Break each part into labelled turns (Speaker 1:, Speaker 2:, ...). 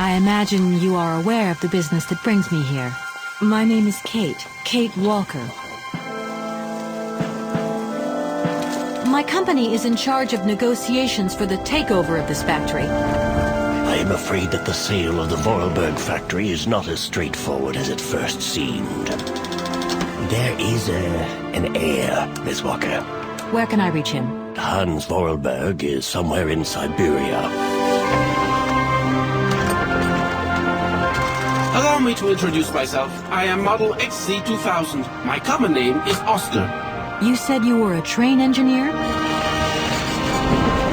Speaker 1: I imagine you are aware of the business that brings me here. My name is Kate Walker. My company is in charge of negotiations for the takeover of this factory.
Speaker 2: I am afraid that the sale of the Vorarlberg factory is not as straightforward as it first seemed. There is an heir, Miss Walker.
Speaker 1: Where can I reach him?
Speaker 2: Hans Vorarlberg is somewhere in Syberia.
Speaker 3: Allow me to introduce myself. I am Model XC2000. My common name is Oscar.
Speaker 1: You said you were a train engineer?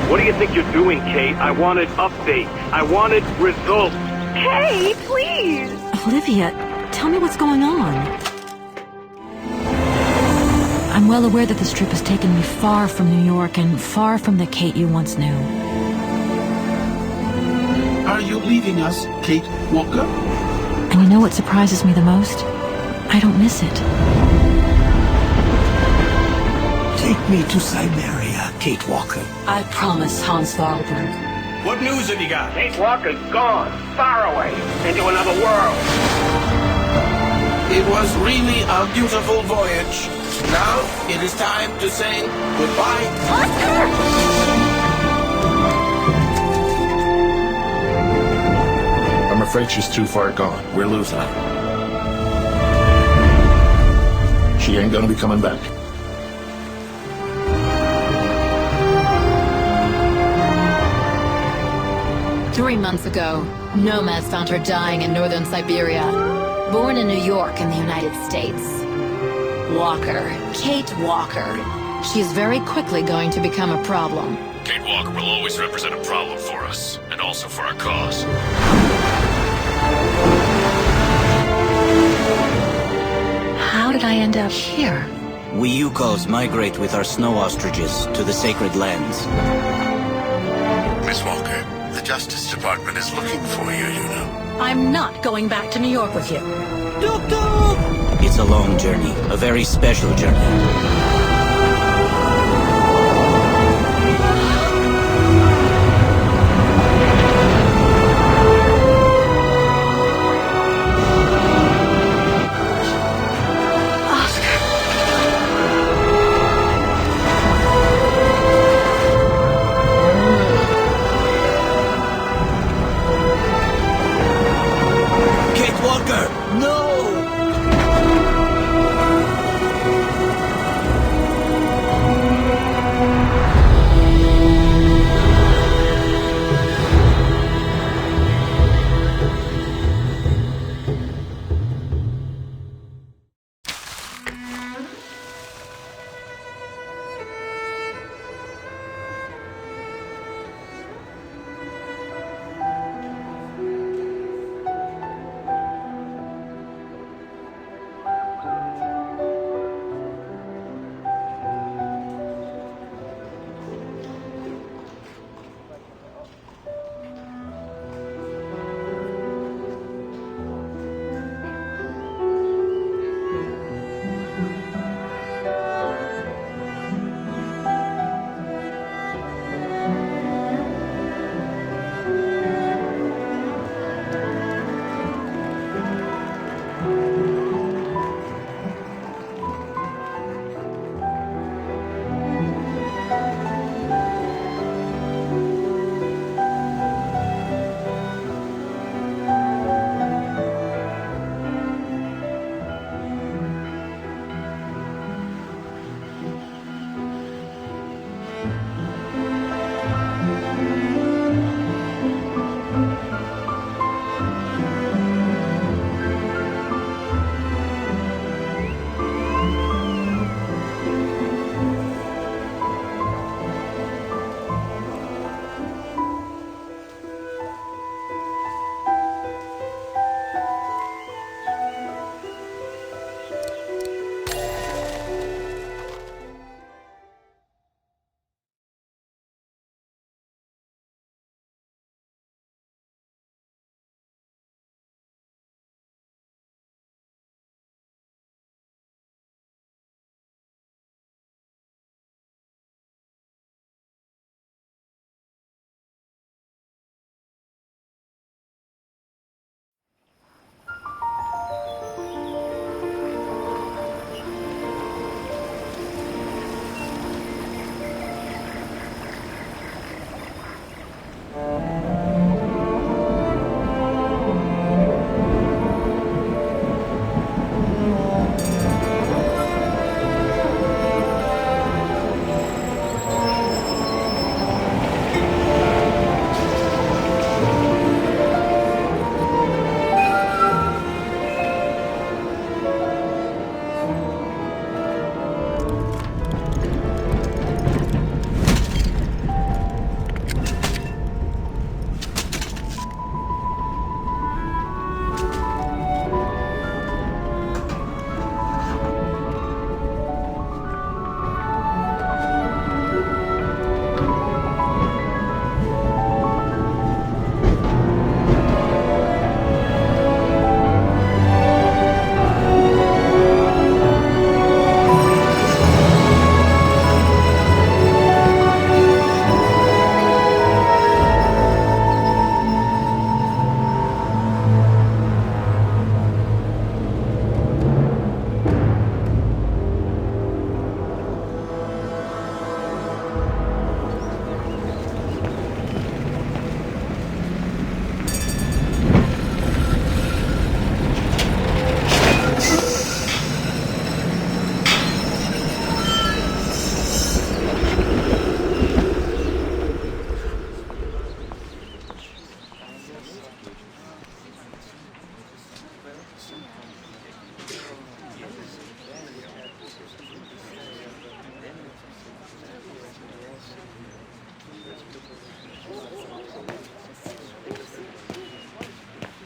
Speaker 4: What do you think you're doing, Kate? I wanted updates. I wanted results.
Speaker 5: Kate, please!
Speaker 1: Olivia, tell me what's going on. I'm well aware that this trip has taken me far from New York and far from the Kate you once knew.
Speaker 3: Are you leaving us, Kate Walker?
Speaker 1: And you know what surprises me the most? I don't miss it.
Speaker 2: Take me to Syberia, Kate Walker.
Speaker 1: I promise, Hans Vorarlberg.
Speaker 4: What news have you got? Kate Walker's gone, far away, into another world.
Speaker 3: It was really a beautiful voyage. Now it is time to say goodbye.
Speaker 5: Oscar!
Speaker 6: I'm afraid she's too far gone. We're losing her. She ain't gonna be coming back.
Speaker 7: Three months ago, nomads found her dying in northern Syberia. Born in New York in the United States. Walker. Kate Walker. She is very quickly going to become a problem.
Speaker 8: Kate Walker will always represent a problem for us, and also for our cause.
Speaker 1: How did I end up here?
Speaker 9: We Yukos migrate with our snow ostriches to the sacred lands.
Speaker 8: Miss Walker, the Justice Department is looking for you, you know.
Speaker 1: I'm not going back to New York with you.
Speaker 9: It's a long journey, a very special journey.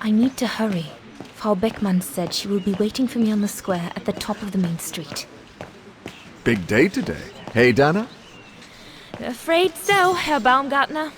Speaker 10: I need to hurry. Frau Beckmann said she will be waiting for me on the square at the top of the main street.
Speaker 11: Big day today. Hey, Dana?
Speaker 10: Afraid so, Herr Baumgartner.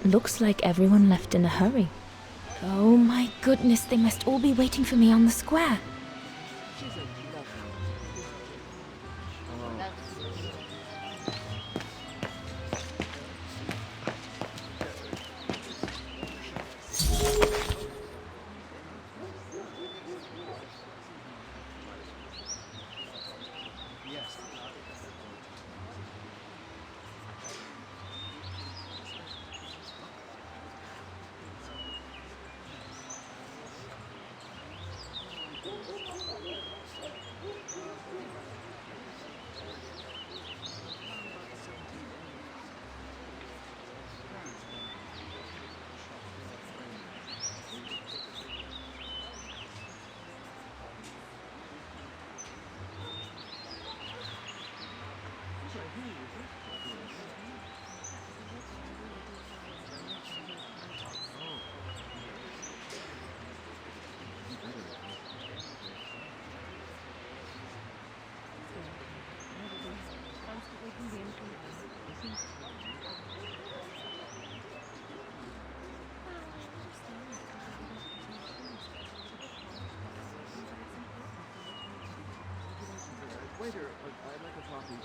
Speaker 10: Looks like everyone left in a hurry. Oh my goodness, they must all be waiting for me on the square.
Speaker 11: Waiter, I'd like a coffee.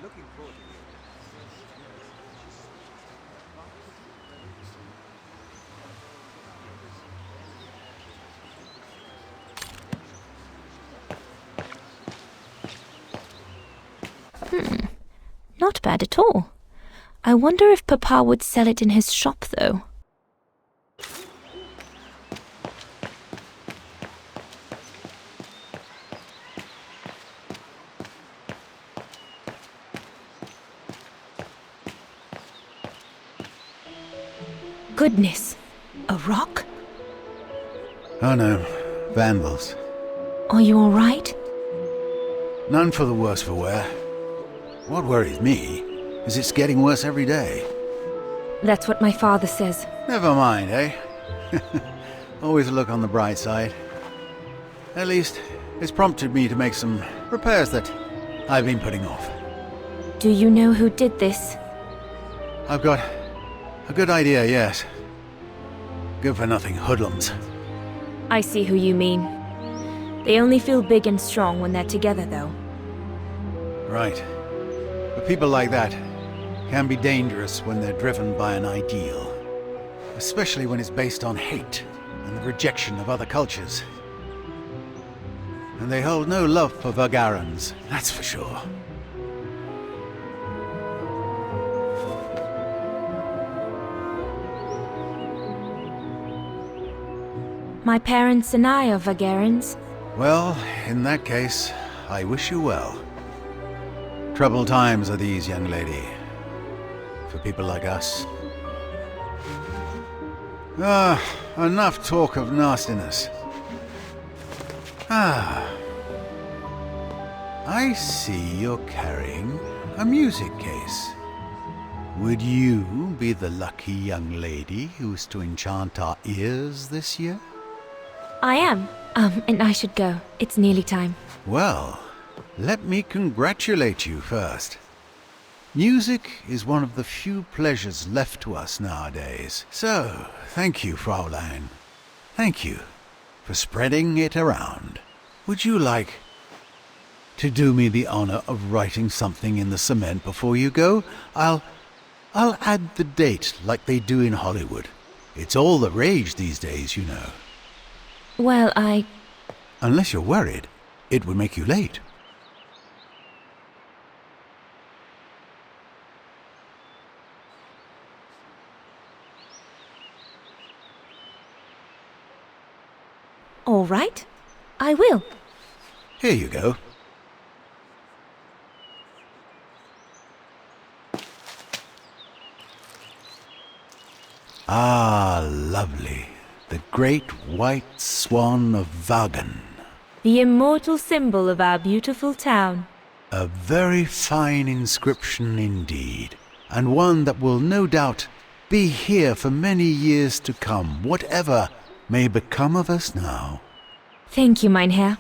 Speaker 11: Looking forward to it.
Speaker 10: Not bad at all. I wonder if Papa would sell it in his shop, though. Goodness! A rock?
Speaker 12: Oh no, vandals.
Speaker 10: Are you all right?
Speaker 12: None for the worse for wear. What worries me is it's getting worse every day.
Speaker 10: That's what my father says.
Speaker 12: Never mind, eh? Always look on the bright side. At least, it's prompted me to make some repairs that I've been putting off.
Speaker 10: Do you know who did this?
Speaker 12: I've got a good idea, yes. Good-for-nothing hoodlums.
Speaker 10: I see who you mean. They only feel big and strong when they're together, though.
Speaker 12: Right. But people like that can be dangerous when they're driven by an ideal. Especially when it's based on hate and the rejection of other cultures. And they hold no love for Vagarans, that's for sure.
Speaker 10: My parents and I are Vagarans.
Speaker 12: Well, in that case, I wish you well. Troubled times are these, young lady. For people like us. Enough talk of nastiness. I see you're carrying a music case. Would you be the lucky young lady who's to enchant our ears this year?
Speaker 10: I am. And I should go. It's nearly time.
Speaker 12: Well, let me congratulate you first. Music is one of the few pleasures left to us nowadays. So, thank you, Fraulein. Thank you for spreading it around. Would you like to do me the honor of writing something in the cement before you go? I'll add the date like they do in Hollywood. It's all the rage these days, you know.
Speaker 10: Well,
Speaker 12: Unless you're worried, it would make you late.
Speaker 10: All right. I will.
Speaker 12: Here you go. Ah, lovely. The great white swan of Wagen.
Speaker 10: The immortal symbol of our beautiful town.
Speaker 12: A very fine inscription indeed, and one that will no doubt be here for many years to come, whatever may become of us now.
Speaker 10: Thank you, mein Herr.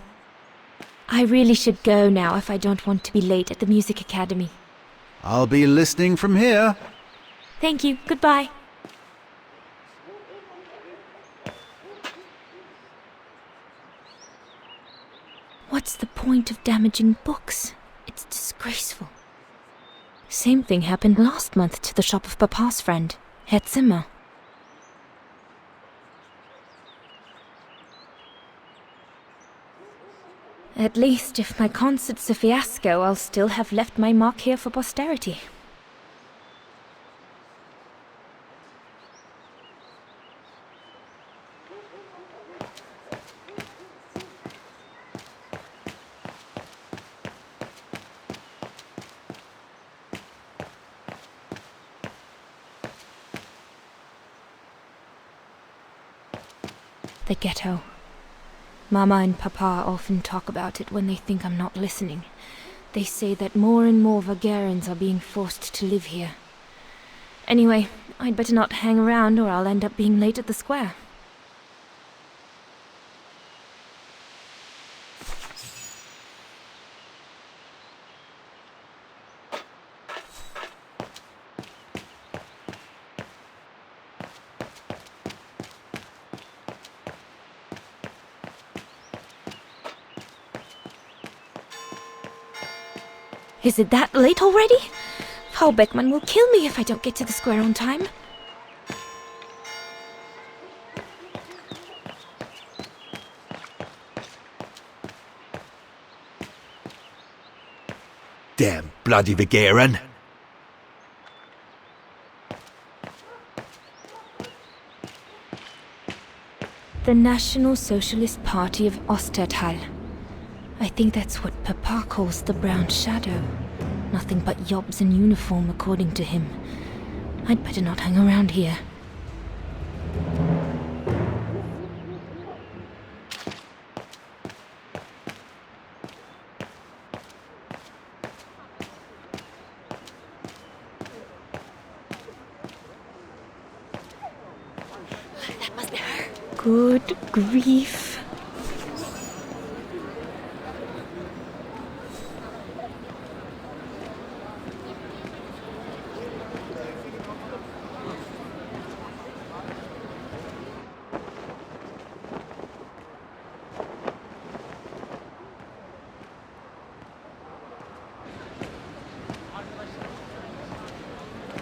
Speaker 10: I really should go now if I don't want to be late at the Music Academy.
Speaker 12: I'll be listening from here.
Speaker 10: Thank you. Goodbye. What's the point of damaging books? It's disgraceful. Same thing happened last month to the shop of Papa's friend, Herr Zimmer. At least, if my concert's a fiasco, I'll still have left my mark here for posterity. The ghetto. Mama and Papa often talk about it when they think I'm not listening. They say that more and more Vagarans are being forced to live here. Anyway, I'd better not hang around or I'll end up being late at the square. Is it that late already? Frau Beckmann will kill me if I don't get to the square on time.
Speaker 13: Damn bloody Vagaran!
Speaker 10: The National Socialist Party of Ostertal. I think that's what Papa calls the Brown Shadow. Nothing but yobs in uniform, according to him. I'd better not hang around here. That must be her. Good grief.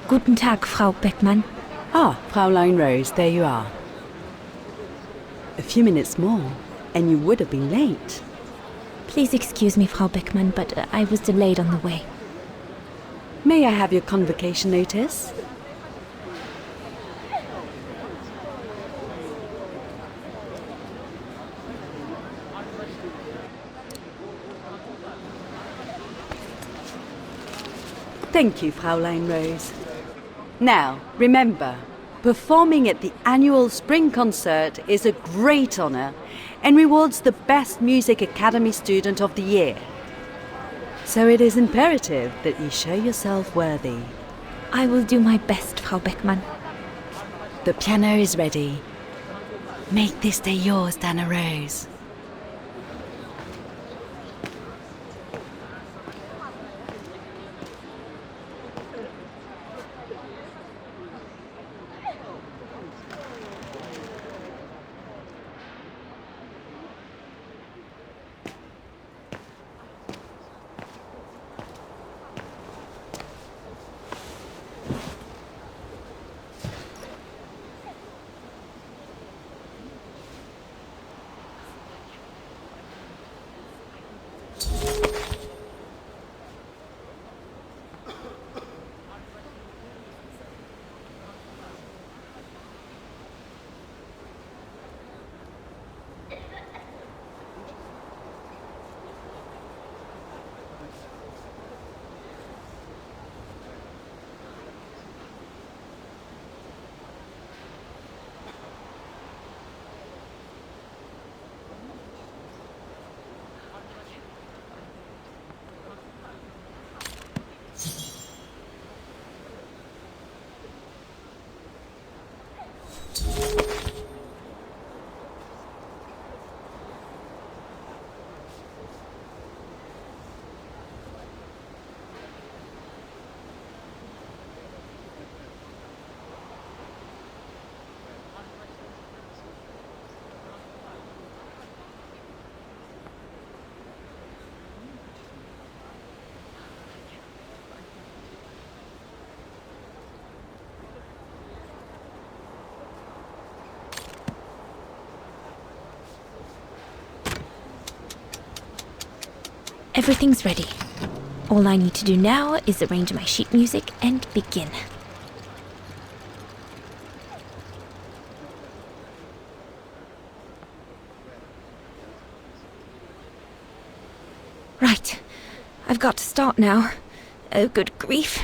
Speaker 10: Guten Tag, Frau Beckmann.
Speaker 14: Ah, Fraulein Rose, there you are. A few minutes more, and you would have been late.
Speaker 10: Please excuse me, Frau Beckmann, but I was delayed on the way.
Speaker 14: May I have your convocation notice? Thank you, Fraulein Rose. Now, remember, performing at the annual spring concert is a great honor and rewards the best Music Academy student of the year. So it is imperative that you show yourself worthy.
Speaker 10: I will do my best, Frau Beckmann.
Speaker 14: The piano is ready. Make this day yours, Dana Rose.
Speaker 10: Everything's ready. All I need to do now is arrange my sheet music and begin. Right. I've got to start now. Oh, good grief.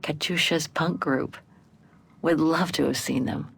Speaker 15: Katyusha's punk group. Would love to have seen them.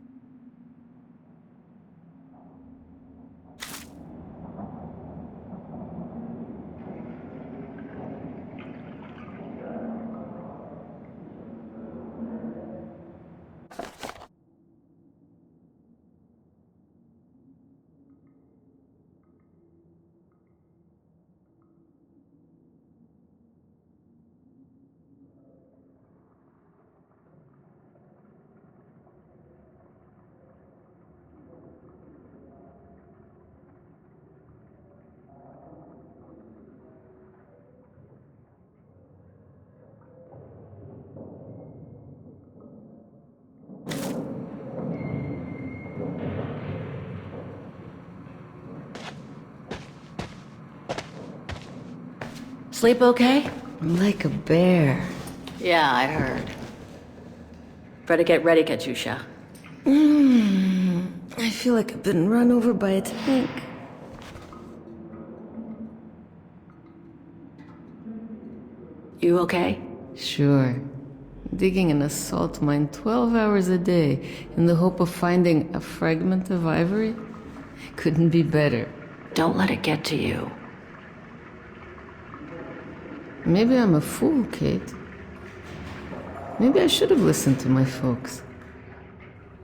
Speaker 15: Sleep okay?
Speaker 16: Like a bear.
Speaker 15: Yeah, I heard. Better get ready, Katyusha.
Speaker 16: I feel like I've been run over by a tank.
Speaker 15: You okay?
Speaker 16: Sure. Digging an assault mine 12 hours a day in the hope of finding a fragment of ivory? Couldn't be better.
Speaker 15: Don't let it get to you.
Speaker 16: Maybe I'm a fool, Kate. Maybe I should have listened to my folks.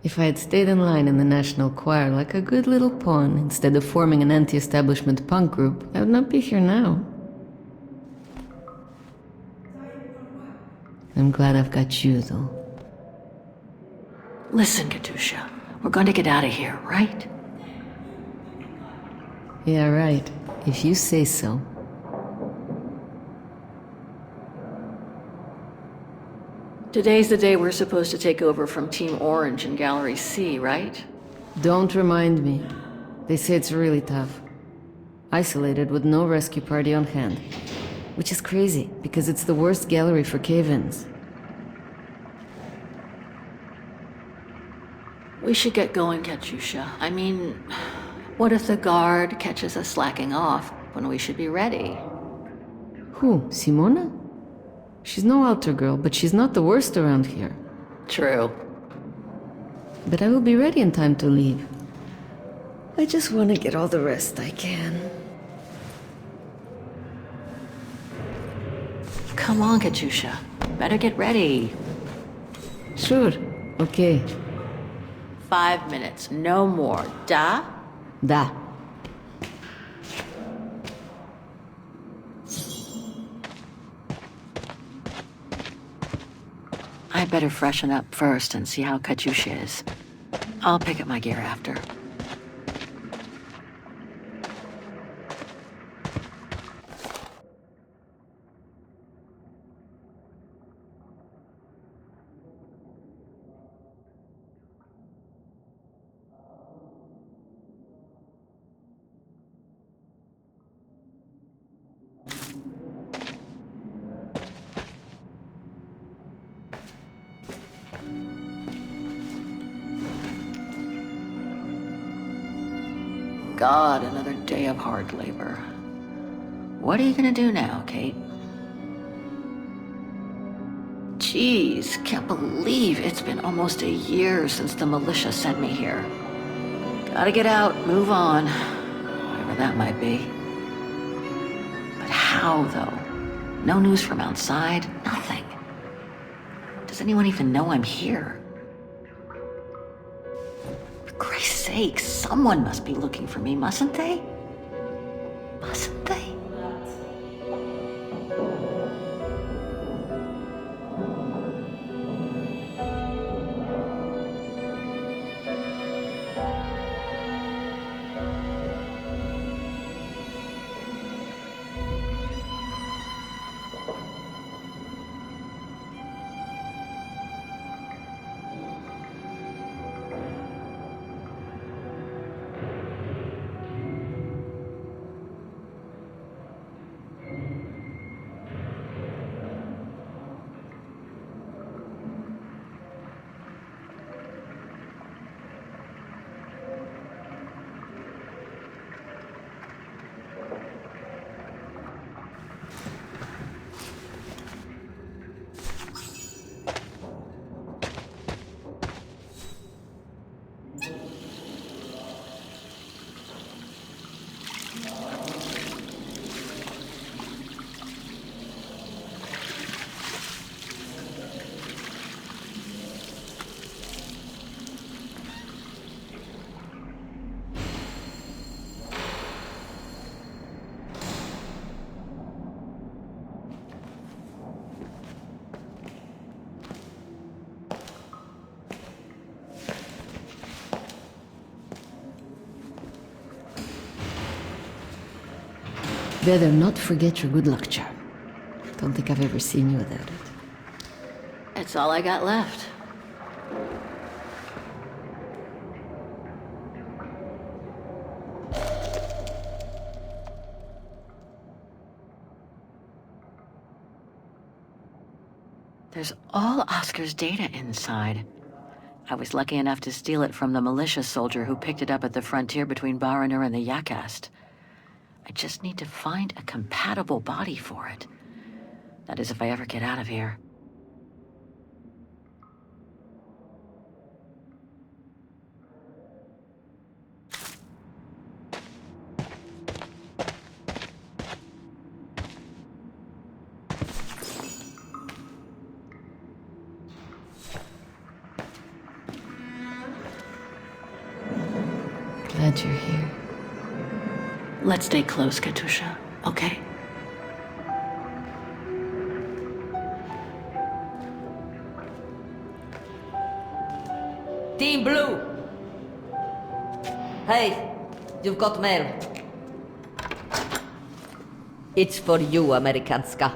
Speaker 16: If I had stayed in line in the National Choir like a good little pawn instead of forming an anti-establishment punk group, I would not be here now. I'm glad I've got you, though.
Speaker 15: Listen, Katyusha. We're going to get out of here, right?
Speaker 16: Yeah, right. If you say so.
Speaker 15: Today's the day we're supposed to take over from Team Orange in Gallery C, right?
Speaker 16: Don't remind me. They say it's really tough. Isolated with no rescue party on hand. Which is crazy, because it's the worst gallery for cave-ins.
Speaker 15: We should get going, Katyusha. I mean, what if the guard catches us slacking off when we should be ready?
Speaker 16: Who, Simona? She's no altar girl, but she's not the worst around here.
Speaker 15: True.
Speaker 16: But I will be ready in time to leave. I just want to get all the rest I can.
Speaker 15: Come on, Katyusha. Better get ready.
Speaker 16: Sure. Okay.
Speaker 15: 5 minutes, no more. Da?
Speaker 16: Da.
Speaker 15: I better freshen up first and see how Katyusha is. I'll pick up my gear after. God, another day of hard labor. What are you gonna do now, Kate? Jeez, can't believe it's been almost a year since the militia sent me here. Gotta get out, move on, whatever that might be. But how, though? No news from outside, nothing. Does anyone even know I'm here? For Christ's sake, someone must be looking for me, mustn't they? Mustn't they?
Speaker 16: Better not forget your good luck charm. Don't think I've ever seen you without it.
Speaker 15: It's all I got left. There's all Oscar's data inside. I was lucky enough to steal it from the militia soldier who picked it up at the frontier between Baranur and the Yakast. I just need to find a compatible body for it. That is, if I ever get out of here.
Speaker 16: Glad you're here.
Speaker 15: Let's stay close, Katusha, okay?
Speaker 17: Team Blue! Hey, you've got mail. It's for you, Amerikanska.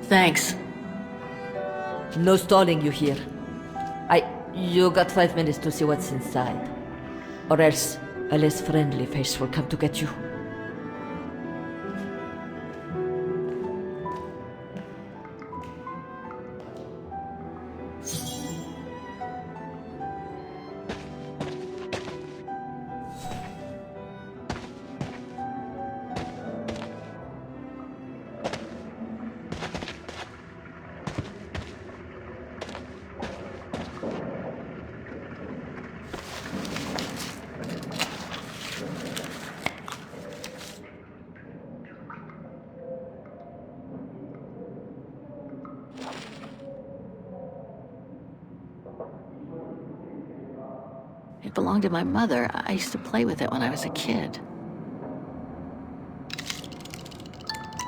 Speaker 15: Thanks.
Speaker 17: No stalling you here. You got 5 minutes to see what's inside. Or else a less friendly face will come to get you.
Speaker 15: It belonged to my mother. I used to play with it when I was a kid.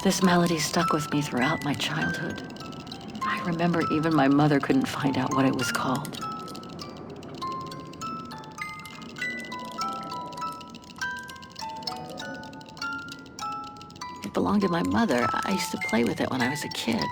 Speaker 15: This melody stuck with me throughout my childhood. I remember even my mother couldn't find out what it was called. It belonged to my mother. I used to play with it when I was a kid.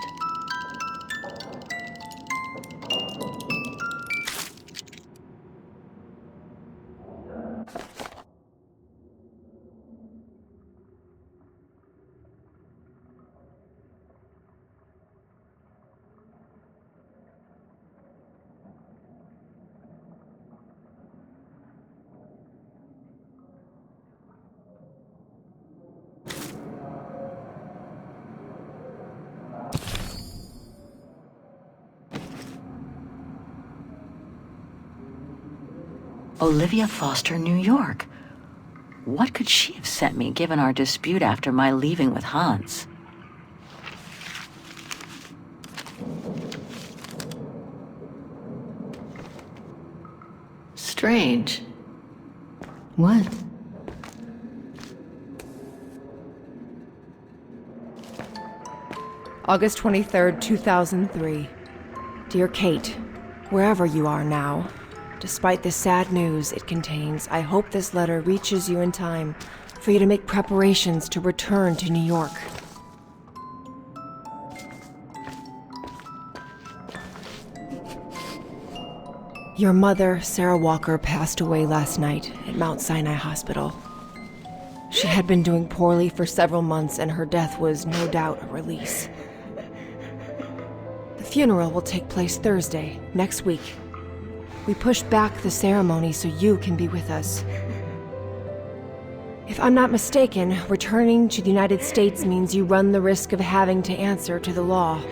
Speaker 15: Olivia Foster, New York. What could she have sent me given our dispute after my leaving with Hans? Strange.
Speaker 16: What?
Speaker 18: August 23rd, 2003. Dear Kate, wherever you are now, despite the sad news it contains, I hope this letter reaches you in time for you to make preparations to return to New York. Your mother, Sarah Walker, passed away last night at Mount Sinai Hospital. She had been doing poorly for several months, and her death was no doubt a release. The funeral will take place Thursday, next week. We pushed back the ceremony so you can be with us. If I'm not mistaken, returning to the United States means you run the risk of having to answer to the law.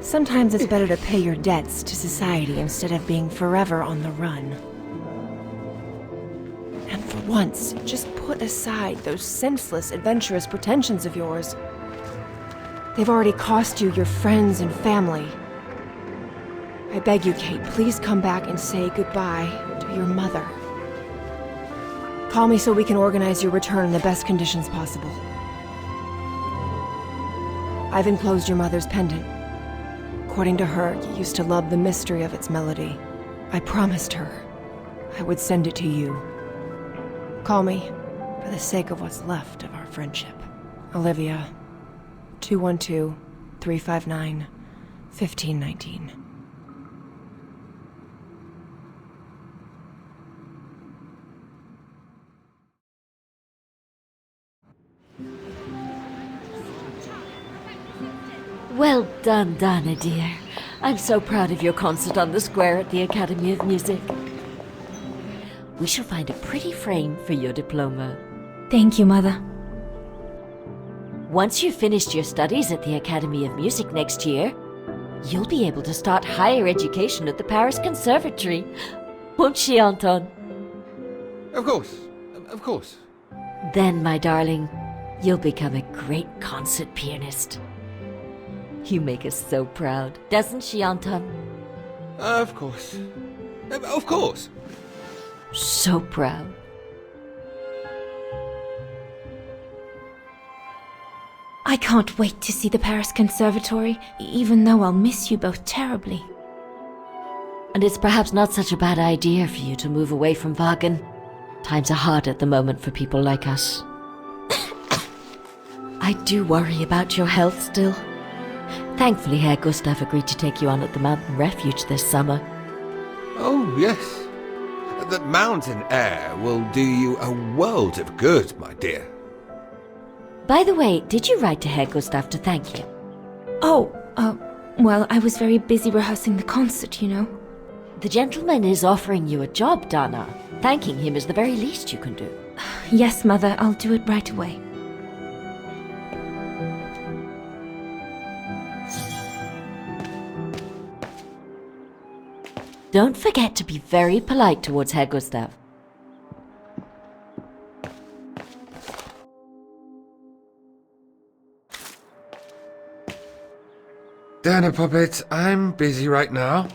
Speaker 18: Sometimes it's better to pay your debts to society instead of being forever on the run. And for once, just put aside those senseless, adventurous pretensions of yours. They've already cost you your friends and family. I beg you, Kate, please come back and say goodbye to your mother. Call me so we can organize your return in the best conditions possible. I've enclosed your mother's pendant. According to her, you used to love the mystery of its melody. I promised her I would send it to you. Call me, for the sake of what's left of our friendship. Olivia, 212-359-1519.
Speaker 19: Well done, Donna, dear. I'm so proud of your concert on the square at the Academy of Music. We shall find a pretty frame for your diploma.
Speaker 10: Thank you, Mother.
Speaker 19: Once you've finished your studies at the Academy of Music next year, you'll be able to start higher education at the Paris Conservatory. Won't she, Anton?
Speaker 20: Of course. Of course.
Speaker 19: Then, my darling, you'll become a great concert pianist. You make us so proud, doesn't she, Anton?
Speaker 20: Of course. Of course.
Speaker 19: So proud.
Speaker 10: I can't wait to see the Paris Conservatory, even though I'll miss you both terribly.
Speaker 19: And it's perhaps not such a bad idea for you to move away from Wagen. Times are hard at the moment for people like us. I do worry about your health still. Thankfully, Herr Gustav agreed to take you on at the mountain refuge this summer.
Speaker 20: Oh, yes. The mountain air will do you a world of good, my dear.
Speaker 19: By the way, did you write to Herr Gustav to thank him?
Speaker 10: Oh, well, I was very busy rehearsing the concert, you know.
Speaker 19: The gentleman is offering you a job, Dana. Thanking him is the very least you can do.
Speaker 10: Yes, Mother, I'll do it right away.
Speaker 19: Don't forget to be very polite towards Herr Gustav.
Speaker 20: Dana Puppet, I'm busy right now.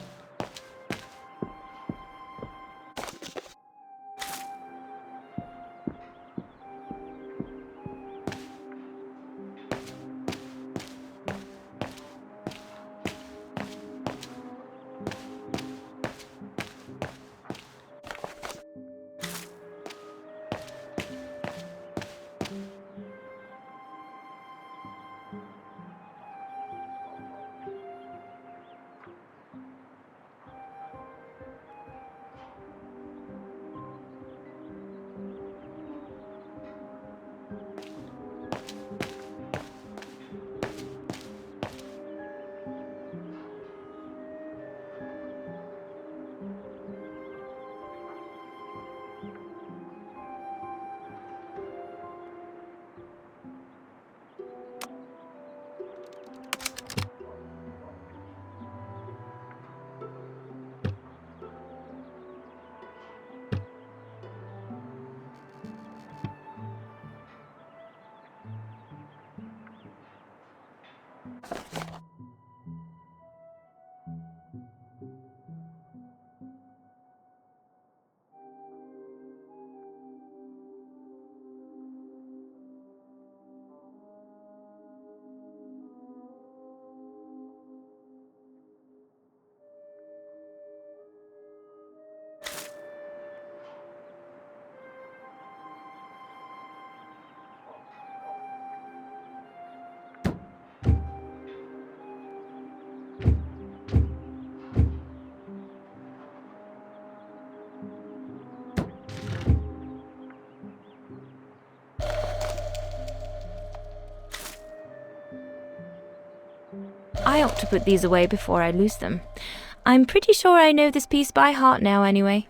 Speaker 10: I ought to put these away before I lose them. I'm pretty sure I know this piece by heart now, anyway.